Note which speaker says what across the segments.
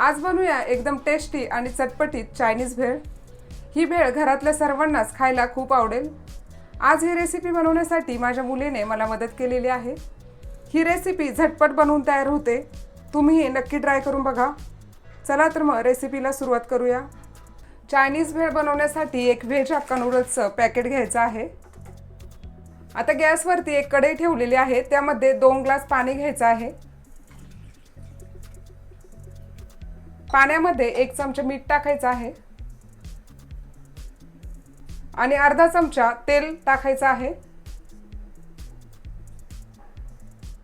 Speaker 1: आज बनवूया एकदम टेस्टी आणि चटपटीत चायनीज भेळ। ही भेळ घरातल्या सर्वांनाच खायला खूप आवडेल। आज ही रेसिपी बनवण्यासाठी माझ्या मुलीने मला मदत केलेली आहे। ही रेसिपी झटपट बनवून तयार होते, तुम्ही नक्की ट्राय करून बघा। चला तर मग रेसिपीला सुरुवात करूया। चायनीज भेळ बनवण्यासाठी एक व्हेज हक्का नूडल्सचं पॅकेट घ्यायचं आहे। आता गॅसवरती एक कढई ठेवलेली आहे, त्यामध्ये 2 ग्लास पाणी घ्यायचं आहे। पाण्यामध्ये 1 चमचा मीठ टाकायचं आहे आणि अर्धा चमचा तेल टाकायचं आहे।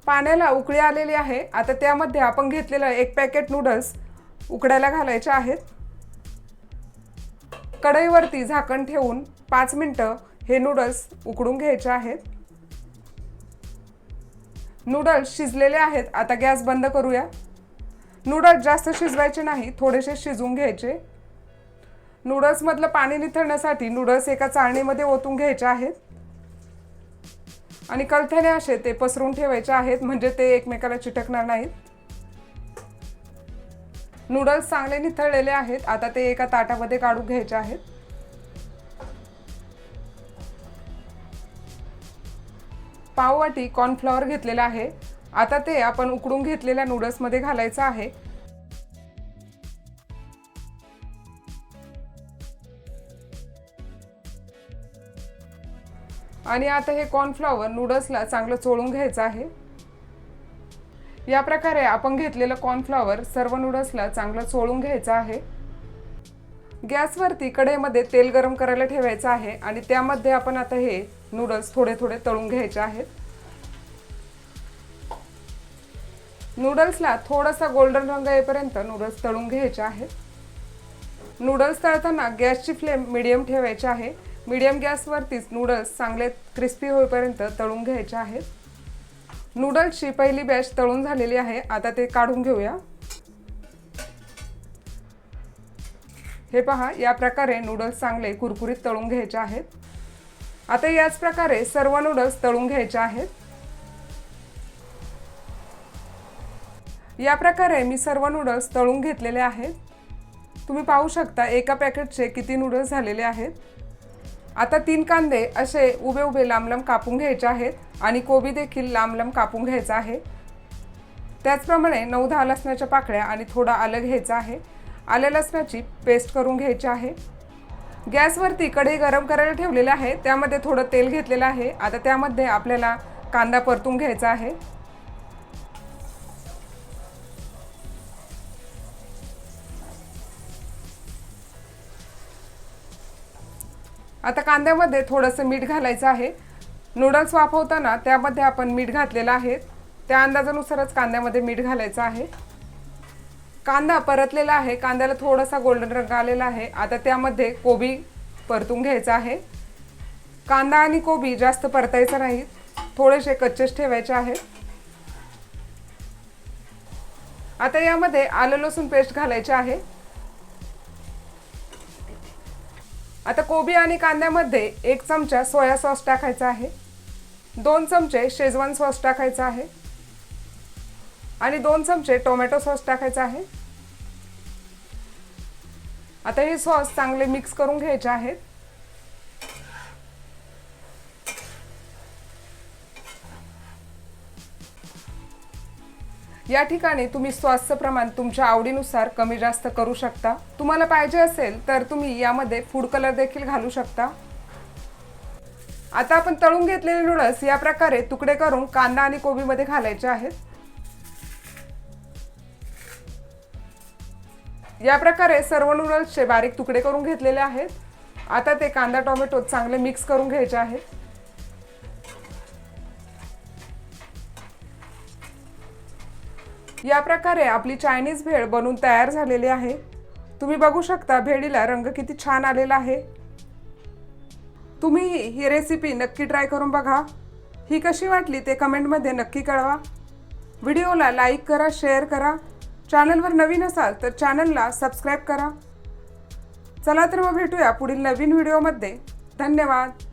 Speaker 1: पाण्याला उकळी आलेली आहे। आता त्यामध्ये आपण घेतलेलं 1 पॅकेट नूडल्स उकडायला घालायचे आहेत। कढईवरती झाकण ठेवून 5 मिनिटं हे नूडल्स उकडून घ्यायचे आहेत। नूडल्स शिजलेले आहेत। आता गॅस बंद करूया। नूडल्स जास्त शिजवायचे नाही, थोडेसे शिजवून घ्यायचे। नूडल्स मधलं पाणी निथळण्यासाठी नूडल्स एका चाळणीमध्ये ओतून घ्यायचे आहेत आणि कलथ्याने असे ते पसरून ठेवायचे आहेत, म्हणजे ते एकमेकाला चिटकणार नाहीत। नूडल्स चांगले निथळलेले आहेत। आता ते एका ताटामध्ये काढून घ्यायचे आहेत। पाव वाटी कॉर्नफ्लॉवर घेतलेला आहे। आता ते आपण उकडून घेतलेल्या नूडल्स मध्ये घालायचं आहे आणि आता हे कॉर्नफ्लॉवर नूडल्सला चांगलं चोळून घ्यायचं आहे। या प्रकारे आपण घेतलेलं कॉर्नफ्लॉवर सर्व नूडल्सला चांगलं चोळून घ्यायचं आहे। गॅसवरती कढईमध्ये तेल गरम करायला ठेवायचं आहे आणि त्यामध्ये आपण आता हे नूडल्स थोडे थोडे तळून घ्यायचे आहेत। नूडल्सला थोडासा गोल्डन रंग येईपर्यंत नूडल्स तळून घ्यायचे आहेत। नूडल्स तळताना गॅसची फ्लेम मीडियम ठेवायची आहे। मीडियम गॅसवरतीच नूडल्स चांगले क्रिस्पी होईपर्यंत तळून घ्यायचे आहेत। नूडल्सची पहिली बॅच तळून झालेली आहे। आता ते काढून घेऊया। हे पहा, या प्रकारे नूडल्स चांगले कुरकुरीत तळून घ्यायचे आहेत। आता याच प्रकारे सर्व नूडल्स तळून घ्यायचे आहेत। या प्रकारे मी सर्व नूडल्स तळून घेतलेले आहेत। तुम्ही पाहू शकता एका पॅकेटचे किती नूडल्स झालेले आहेत। आता 3 कांदे असे उभे उभे लांब लांब कापून घ्यायचे आहेत आणि कोबी देखील लांब लांब कापून घ्यायचा आहे। त्याचप्रमाणे 9-10 लसणाच्या पाकळ्या आणि थोडा आलं घ्यायचं आहे। आले लसणाची पेस्ट करून घ्यायची आहे। गॅसवरती कढई गरम करायला ठेवलेली आहे, त्यामध्ये थोडं तेल घेतलेलं आहे। आता त्यामध्ये आपल्याला कांदा परतून घ्यायचा आहे। आता कांद्यामध्ये थोडंसं मीठ घालायचं आहे। नूडल्स वाफवताना त्यामध्ये आपण मीठ घातलेलं आहे, त्या अंदाजानुसारच कांद्यामध्ये मीठ घालायचं आहे। कांदा परतलेला आहे, कांद्याला थोडासा गोल्डन रंग आलेला आहे। आता त्यामध्ये कोबी परतून घ्यायचा आहे। कांदा आणि कोबी जास्त परतायचं नाही, थोडेसे कच्चेच ठेवायचे आहेत। आता यामध्ये आलं लसूण पेस्ट घालायची आहे। आता कोबी आणि कांद्यामध्ये 1 चमचा सोया सॉस टाकायचा आहे, 2 चमचे शेजवान सॉस टाकायचा आहे आणि 2 चमचे टोमॅटो सॉस टाकायचा आहे। आता हे सॉस चांगले मिक्स करून घ्यायचे आहेत। या ठिकाणी तुम्ही सॉसचं प्रमाण तुमच्या आवडीनुसार कमी जास्त करू शकता। तुम्हाला पाहिजे असेल तर तुम्ही यामध्ये फूड कलर देखील घालू शकता। आता आपण तळून घेतलेले नूडल्स या प्रकारे तुकडे करून कांदा आणि कोबीमध्ये घालायचे आहेत। या प्रकारे सर्व नूडल्सचे बारीक तुकडे करून घेतलेले आहेत। आता ते कांदा टोमॅटो चांगले मिक्स करून घ्यायचे आहेत। या प्रकारे आपली चायनीज भेळ बनवून तयार झालेली आहे। तुम्ही बघू शकता भेळीला रंग किती छान आलेला आहे। तुम्ही ही रेसिपी नक्की ट्राय करून बघा। ही कशी वाटली ते कमेंटमध्ये नक्की कळवा। व्हिडिओला लाईक करा, शेअर करा। चॅनलवर नवीन असाल तर चॅनलला सबस्क्राइब करा। चला तर मग भेटूया पुढील नवीन व्हिडिओमध्ये। धन्यवाद।